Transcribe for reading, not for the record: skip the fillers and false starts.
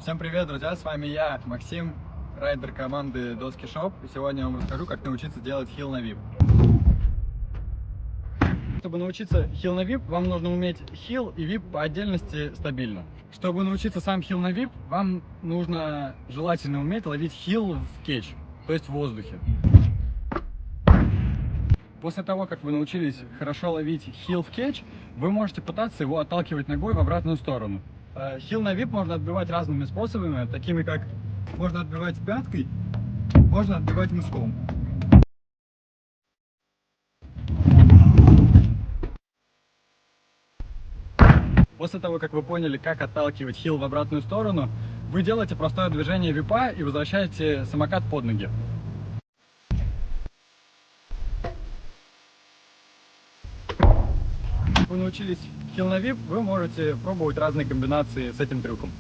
Всем привет, друзья! С вами я, Максим, райдер команды Доски Шоп. И сегодня я вам расскажу, как научиться делать хил на вип. Чтобы научиться хил на вип, вам нужно уметь хил и вип по отдельности стабильно. Чтобы научиться сам хил на вип, вам нужно желательно уметь ловить хил в кетч, то есть в воздухе. После того, как вы научились хорошо ловить хил в кетч, вы можете пытаться его отталкивать ногой в обратную сторону. Хил на вип можно отбивать разными способами, такими как можно отбивать пяткой, можно отбивать мыском. После того, как вы поняли, как отталкивать хил в обратную сторону, вы делаете простое движение випа и возвращаете самокат под ноги. Вы научились хил на вип, вы можете пробовать разные комбинации с этим трюком.